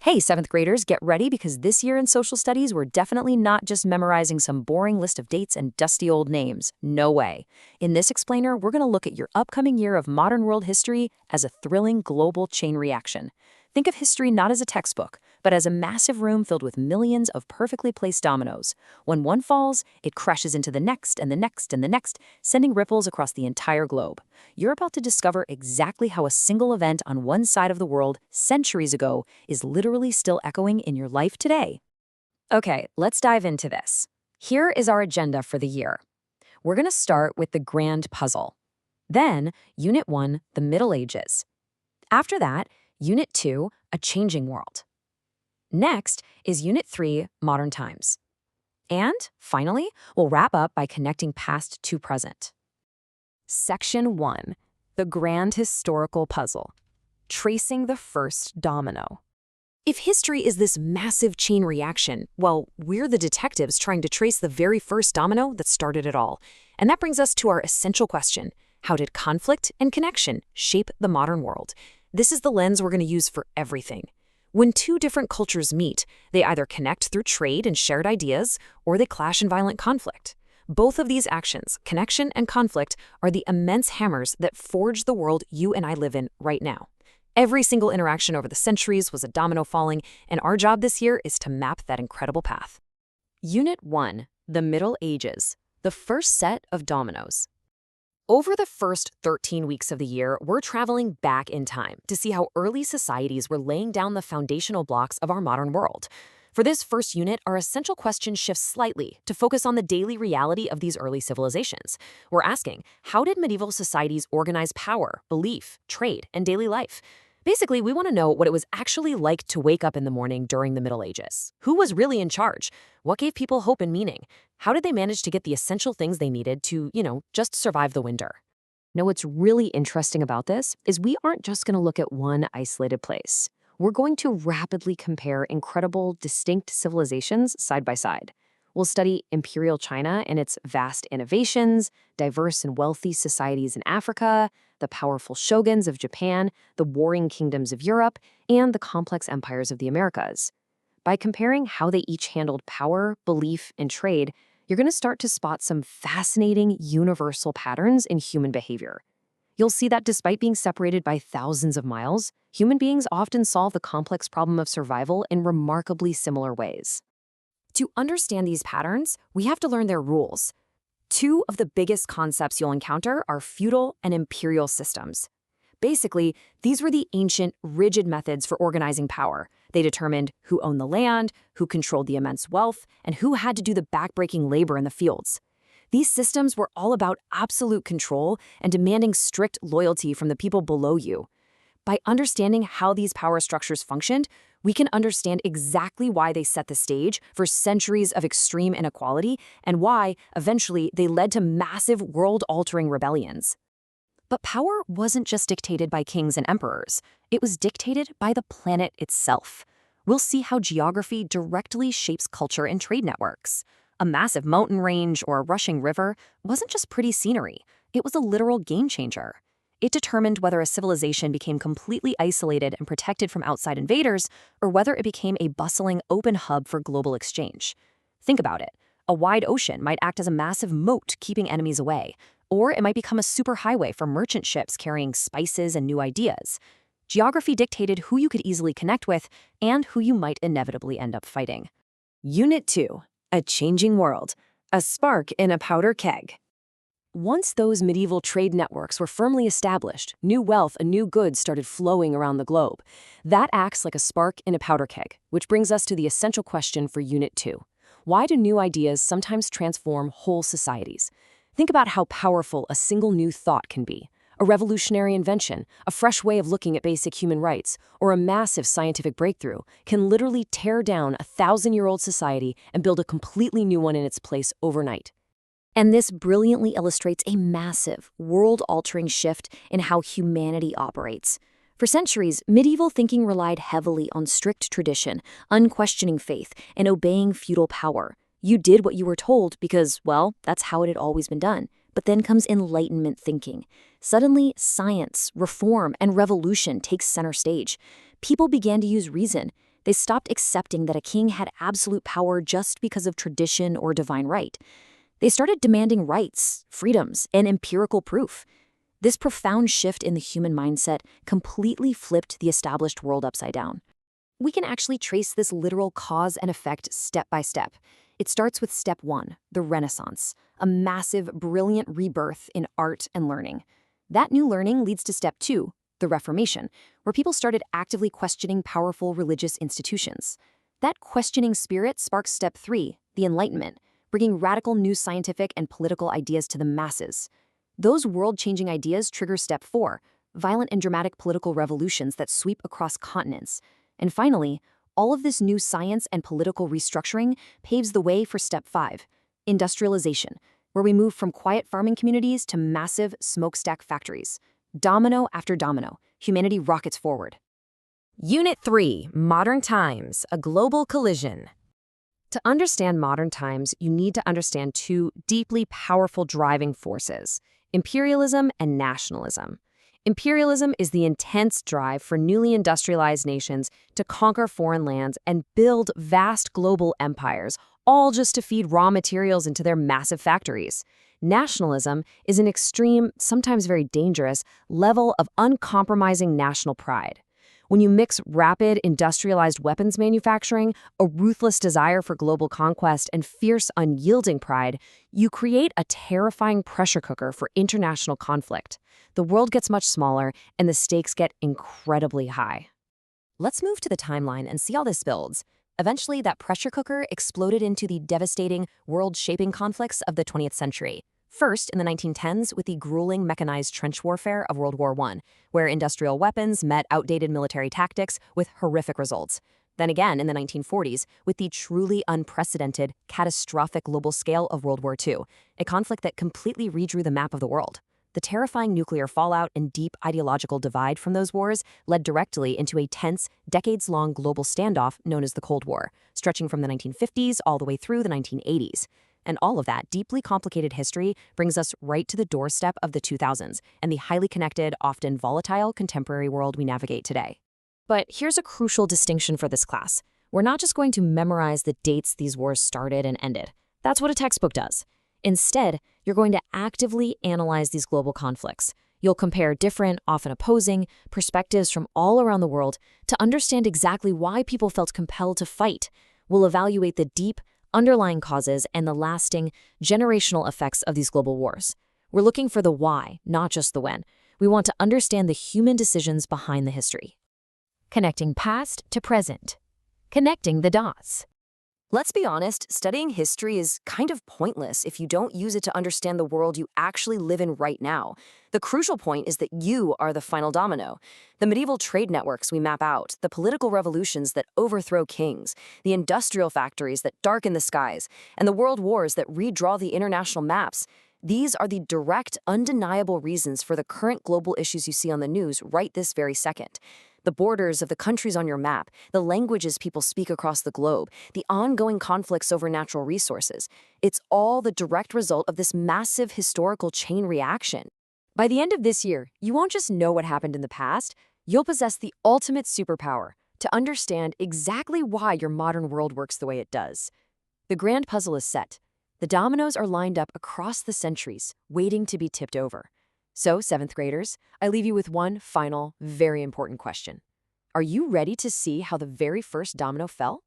Hey, 7th graders, get ready because this year in social studies, we're definitely not just memorizing some boring list of dates and dusty old names. No way. In this explainer, we're going to look at your upcoming year of modern world history as a thrilling global chain reaction. Think of history not as a textbook, but as a massive room filled with millions of perfectly placed dominoes. When one falls, it crashes into the next and the next and the next, sending ripples across the entire globe. You're about to discover exactly how a single event on one side of the world centuries ago is literally still echoing in your life today. Okay, let's dive into this. Here is our agenda for the year. We're going to start with the grand puzzle. Then, Unit 1, the Middle Ages. After that, Unit 2, a changing world. Next is Unit 3, modern times. And, finally, we'll wrap up by connecting past to present. Section 1, the grand historical puzzle. Tracing the first domino. If history is this massive chain reaction, well, we're the detectives trying to trace the very first domino that started it all. And that brings us to our essential question. How did conflict and connection shape the modern world? This is the lens we're going to use for everything. When two different cultures meet, they either connect through trade and shared ideas, or they clash in violent conflict. Both of these actions, connection and conflict, are the immense hammers that forge the world you and I live in right now. Every single interaction over the centuries was a domino falling, and our job this year is to map that incredible path. Unit 1, the Middle Ages, the first set of dominoes. Over the first 13 weeks of the year, we're traveling back in time to see how early societies were laying down the foundational blocks of our modern world. For this first unit, our essential question shifts slightly to focus on the daily reality of these early civilizations. We're asking, how did medieval societies organize power, belief, trade, and daily life? Basically, we want to know what it was actually like to wake up in the morning during the Middle Ages. Who was really in charge? What gave people hope and meaning? How did they manage to get the essential things they needed to, just survive the winter? Now, what's really interesting about this is we aren't just going to look at one isolated place. We're going to rapidly compare incredible, distinct civilizations side by side. We'll study imperial China and its vast innovations, diverse and wealthy societies in Africa, the powerful shoguns of Japan, the warring kingdoms of Europe, and the complex empires of the Americas. By comparing how they each handled power, belief, and trade, you're going to start to spot some fascinating universal patterns in human behavior. You'll see that despite being separated by thousands of miles, human beings often solve the complex problem of survival in remarkably similar ways. To understand these patterns, we have to learn their rules. Two of the biggest concepts you'll encounter are feudal and imperial systems. Basically, these were the ancient, rigid methods for organizing power. They determined who owned the land, who controlled the immense wealth, and who had to do the backbreaking labor in the fields. These systems were all about absolute control and demanding strict loyalty from the people below you. By understanding how these power structures functioned, we can understand exactly why they set the stage for centuries of extreme inequality and why, eventually, they led to massive world-altering rebellions. But power wasn't just dictated by kings and emperors. It was dictated by the planet itself. We'll see how geography directly shapes culture and trade networks. A massive mountain range or a rushing river wasn't just pretty scenery. It was a literal game changer. It determined whether a civilization became completely isolated and protected from outside invaders, or whether it became a bustling open hub for global exchange. Think about it. A wide ocean might act as a massive moat keeping enemies away, or it might become a superhighway for merchant ships carrying spices and new ideas. Geography dictated who you could easily connect with and who you might inevitably end up fighting. Unit 2, a changing world, a spark in a powder keg. Once those medieval trade networks were firmly established, new wealth and new goods started flowing around the globe. That acts like a spark in a powder keg, which brings us to the essential question for Unit 2. Why do new ideas sometimes transform whole societies? Think about how powerful a single new thought can be. A revolutionary invention, a fresh way of looking at basic human rights, or a massive scientific breakthrough can literally tear down a 1,000-year-old society and build a completely new one in its place overnight. And this brilliantly illustrates a massive, world-altering shift in how humanity operates. For centuries, medieval thinking relied heavily on strict tradition, unquestioning faith, and obeying feudal power. You did what you were told because, well, that's how it had always been done. But then comes Enlightenment thinking. Suddenly, science, reform, and revolution takes center stage. People began to use reason. They stopped accepting that a king had absolute power just because of tradition or divine right. They started demanding rights, freedoms, and empirical proof. This profound shift in the human mindset completely flipped the established world upside down. We can actually trace this literal cause and effect step by step. It starts with step 1, the Renaissance, a massive, brilliant rebirth in art and learning. That new learning leads to step 2, the Reformation, where people started actively questioning powerful religious institutions. That questioning spirit sparks step 3, the Enlightenment, bringing radical new scientific and political ideas to the masses. Those world-changing ideas trigger step 4, violent and dramatic political revolutions that sweep across continents. And finally, all of this new science and political restructuring paves the way for step 5, industrialization, where we move from quiet farming communities to massive smokestack factories. Domino after domino, humanity rockets forward. Unit 3, Modern Times, a Global Collision. To understand modern times, you need to understand two deeply powerful driving forces: imperialism and nationalism. Imperialism is the intense drive for newly industrialized nations to conquer foreign lands and build vast global empires, all just to feed raw materials into their massive factories. Nationalism is an extreme, sometimes very dangerous, level of uncompromising national pride. When you mix rapid, industrialized weapons manufacturing, a ruthless desire for global conquest, and fierce, unyielding pride, you create a terrifying pressure cooker for international conflict. The world gets much smaller, and the stakes get incredibly high. Let's move to the timeline and see how this builds. Eventually, that pressure cooker exploded into the devastating, world-shaping conflicts of the 20th century. First, in the 1910s, with the grueling mechanized trench warfare of World War I, where industrial weapons met outdated military tactics with horrific results. Then again, in the 1940s, with the truly unprecedented, catastrophic global scale of World War II, a conflict that completely redrew the map of the world. The terrifying nuclear fallout and deep ideological divide from those wars led directly into a tense, decades-long global standoff known as the Cold War, stretching from the 1950s all the way through the 1980s. And all of that deeply complicated history brings us right to the doorstep of the 2000s and the highly connected, often volatile contemporary world we navigate today. But here's a crucial distinction for this class. We're not just going to memorize the dates these wars started and ended. That's what a textbook does. Instead, you're going to actively analyze these global conflicts. You'll compare different, often opposing, perspectives from all around the world to understand exactly why people felt compelled to fight. We'll evaluate the deep, underlying causes and the lasting, generational effects of these global wars. We're looking for the why, not just the when. We want to understand the human decisions behind the history. Connecting past to present. Connecting the dots. Let's be honest, studying history is kind of pointless if you don't use it to understand the world you actually live in right now. The crucial point is that you are the final domino. The medieval trade networks we map out, the political revolutions that overthrow kings, the industrial factories that darken the skies, and the world wars that redraw the international maps. These are the direct, undeniable reasons for the current global issues you see on the news right this very second. The borders of the countries on your map, the languages people speak across the globe, the ongoing conflicts over natural resources. It's all the direct result of this massive historical chain reaction. By the end of this year, you won't just know what happened in the past, you'll possess the ultimate superpower to understand exactly why your modern world works the way it does. The grand puzzle is set. The dominoes are lined up across the centuries, waiting to be tipped over. So, 7th graders, I leave you with one final, very important question. Are you ready to see how the very first domino fell?